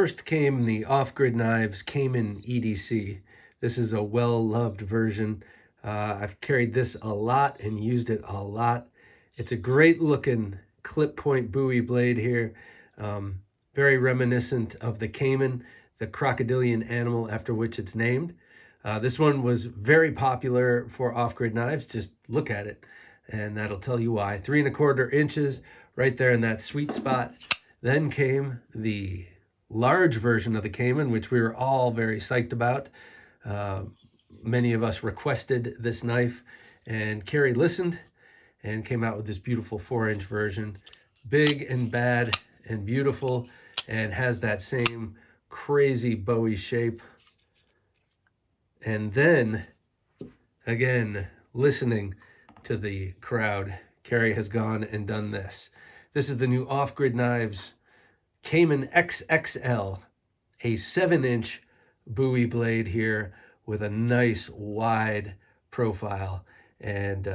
First came the Off-Grid Knives Caiman EDC. This is a well-loved version. I've carried this a lot and used it a lot. It's a great looking clip point Bowie blade here. Very reminiscent of the Caiman, the crocodilian animal after which it's named. This one was very popular for off-grid knives. Just look at it and that'll tell you why. 3¼ inches right there in that sweet spot. Then came the large version of the Caiman, which we were all very psyched about. Many of us requested this knife, and Carrie listened and came out with this beautiful 4-inch version. Big and bad and beautiful, and has that same crazy Bowie shape. And then, again, listening to the crowd, Carrie has gone and done this. This is the new Off-Grid Knives Caiman XXL, a 7-inch Bowie blade here with a nice wide profile, and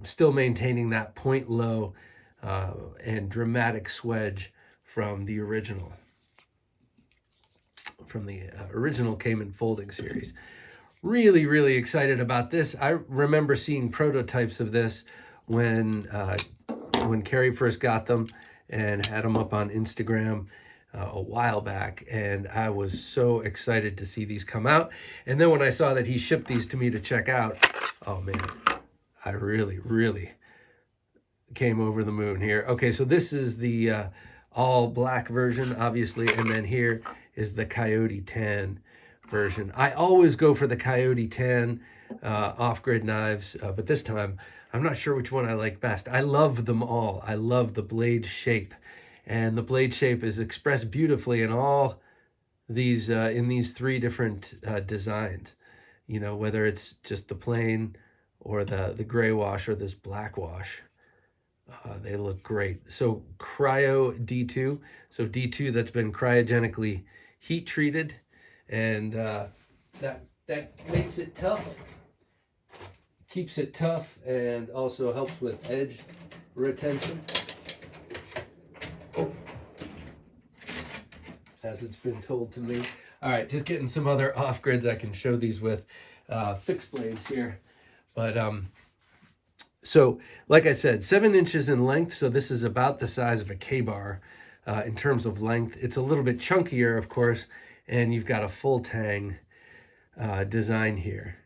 still maintaining that point low and dramatic swedge from the original Caiman folding series. Really, really excited about this. I remember seeing prototypes of this when Carrie first got them and had them up on Instagram a while back, and I was so excited to see these come out. And then when I saw that he shipped these to me to check out, oh man, I really, really came over the moon here. Okay, so this is the all black version, obviously, and then here is the Coyote Tan version. I always go for the Coyote Tan off-grid knives, but this time I'm not sure which one I like best. I love them all. I love the blade shape, and the blade shape is expressed beautifully in all these in these 3 different designs. You know, whether it's just the plain or the gray wash or this black wash. They look great. So Cryo D2, so D2 that's been cryogenically heat treated, and that makes it tough, keeps it tough, and also helps with edge retention, as it's been told to me. All right, just getting some other off-grids I can show these with, fixed blades here. But so like I said, 7 inches in length, so this is about the size of a K-bar in terms of length. It's a little bit chunkier, of course, and you've got a full tang design here.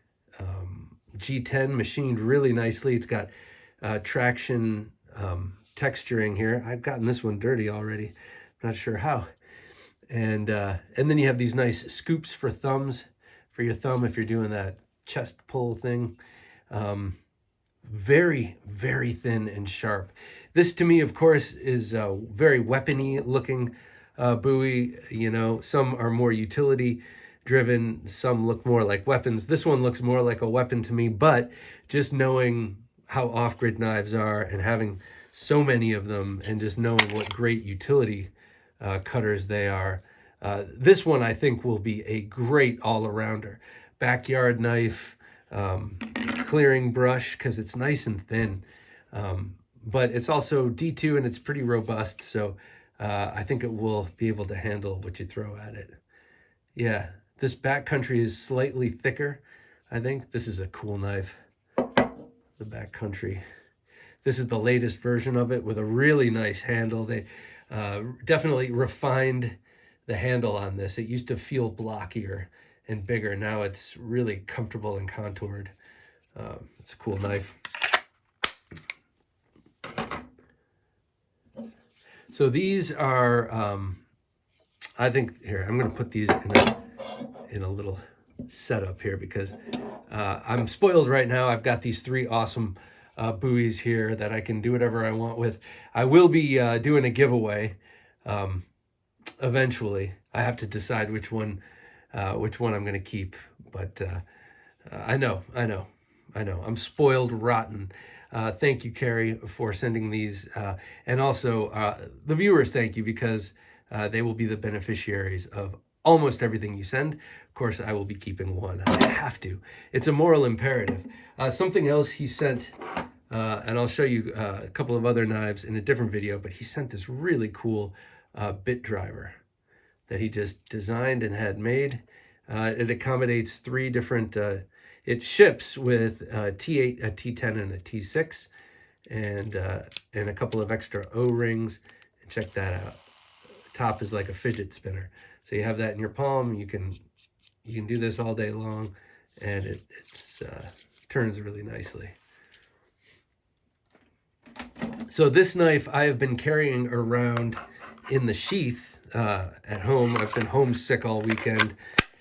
G10 machined really nicely. It's got traction texturing here. I've gotten this one dirty already, not sure how. And then you have these nice scoops for thumbs, for your thumb if you're doing that chest pull thing. Very, very thin and sharp. This to me, of course, is very weapony looking Bowie. You know, some are more utility driven, some look more like weapons. This one looks more like a weapon to me, but just knowing how off-grid knives are and having so many of them and just knowing what great utility cutters they are, this one I think will be a great all-arounder. Backyard knife, clearing brush, because it's nice and thin, but it's also D2 and it's pretty robust, so I think it will be able to handle what you throw at it. Yeah, this backcountry is slightly thicker. I think this is a cool knife, the backcountry. This is the latest version of it with a really nice handle. They definitely refined the handle on this. It used to feel blockier and bigger. Now it's really comfortable and contoured. It's a cool knife. So these are, I think, here, I'm going to put these in a little setup here because I'm spoiled right now. I've got these 3 awesome Bowies here that I can do whatever I want with. I will be doing a giveaway eventually. I have to decide which one I'm going to keep, but I know. I'm spoiled rotten. Thank you, Carrie, for sending these, and also the viewers, thank you, because they will be the beneficiaries of almost everything you send. Of course, I will be keeping one. I have to. It's a moral imperative. Something else he sent, and I'll show you a couple of other knives in a different video, but he sent this really cool bit driver. that he just designed and had made. It accommodates 3 different, it ships with a T8, a T10, and a T6, and a couple of extra O-rings. And check that out. The top is like a fidget spinner. So you have that in your palm. You can do this all day long, and it turns really nicely. So this knife I have been carrying around in the sheath at home. I've been homesick all weekend,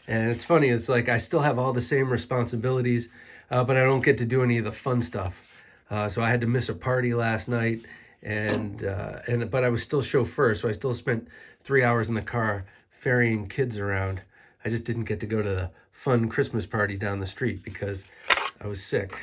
and it's funny. It's like I still have all the same responsibilities, but I don't get to do any of the fun stuff. So I had to miss a party last night, but I was still chauffeur, so I still spent 3 hours in the car ferrying kids around. I just didn't get to go to the fun Christmas party down the street because I was sick.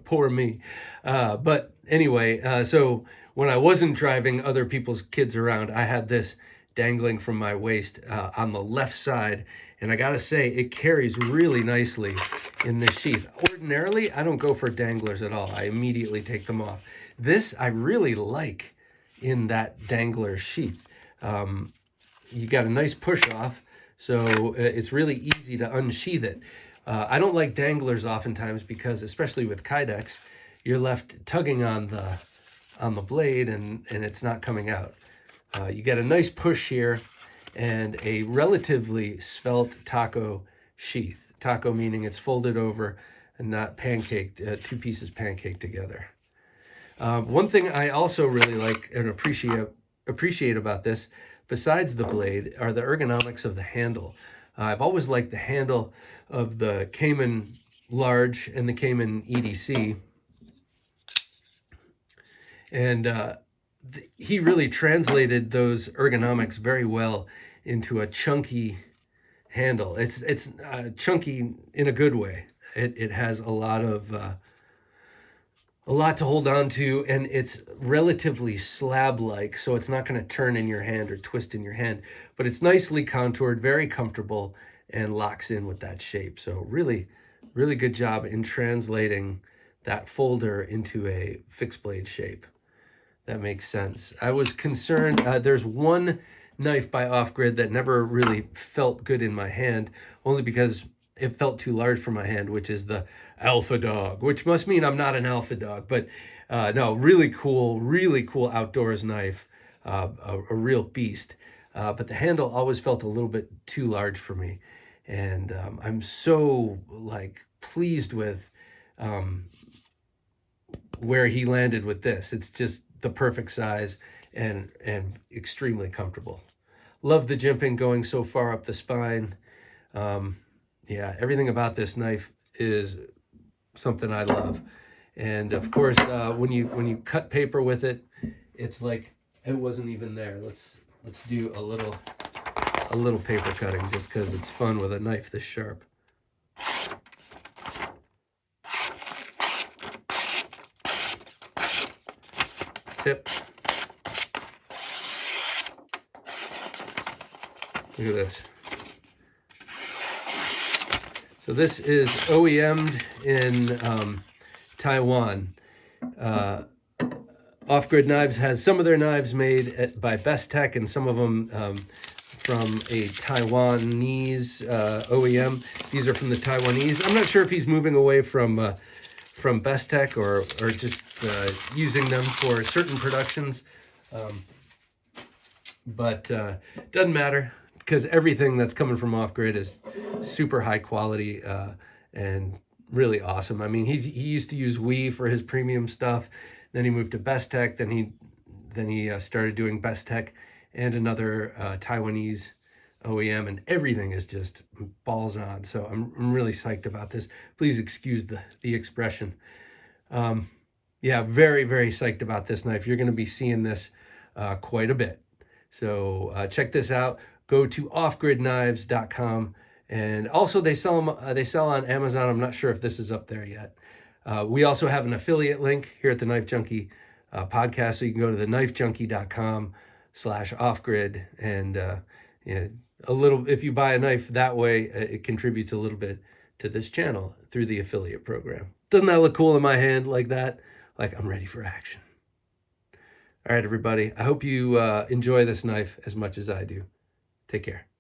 Poor me. But anyway, so when I wasn't driving other people's kids around, I had this dangling from my waist on the left side. And I gotta say, it carries really nicely in this sheath. Ordinarily, I don't go for danglers at all. I immediately take them off. This I really like in that dangler sheath. You got a nice push off, so it's really easy to unsheath it. I don't like danglers oftentimes because, especially with Kydex, you're left tugging on the blade and it's not coming out. You get a nice push here and a relatively svelte taco sheath. Taco meaning it's folded over and not pancaked, 2 pieces pancaked together. One thing I also really like and appreciate about this, besides the blade, are the ergonomics of the handle. I've always liked the handle of the Caiman Large and the Caiman EDC. And he really translated those ergonomics very well into a chunky handle. It's chunky in a good way. It has a lot to hold on to, and it's relatively slab-like, so it's not going to turn in your hand or twist in your hand, but it's nicely contoured, very comfortable, and locks in with that shape. So really, really good job in translating that folder into a fixed blade shape. That makes sense. I was concerned, there's one knife by Off Grid that never really felt good in my hand, only because it felt too large for my hand, which is the Alpha Dog, which must mean I'm not an alpha dog, but no, really cool outdoors knife, a real beast. But the handle always felt a little bit too large for me. And I'm so pleased with where he landed with this. It's just the perfect size and extremely comfortable. Love the jimping going so far up the spine. Yeah, everything about this knife is something I love. And of course, when you cut paper with it, it's like it wasn't even there. Let's do a little paper cutting just because it's fun with a knife this sharp. Tip. Look at this. So this is OEM'd in Taiwan. Off Grid Knives has some of their knives made by Best Tech and some of them from a Taiwanese OEM. These are from the Taiwanese. I'm not sure if he's moving away from Best Tech or just using them for certain productions. But doesn't matter, because everything that's coming from Off Grid is super high quality and really awesome. I mean, he used to use Wii for his premium stuff. Then he moved to Best Tech. Then he started doing Best Tech and another Taiwanese OEM, and everything is just balls on. So I'm really psyched about this. Please excuse the expression. Yeah, very, very psyched about this knife. You're going to be seeing this quite a bit. So check this out. Go to offgridknives.com, and also they sell on Amazon. I'm not sure if this is up there yet. We also have an affiliate link here at the Knife Junkie podcast, so you can go to thenifejunkie.com/offgrid, and yeah, if you buy a knife that way, it contributes a little bit to this channel through the affiliate program. Doesn't that look cool in my hand like that? Like I'm ready for action. All right, everybody. I hope you enjoy this knife as much as I do. Take care.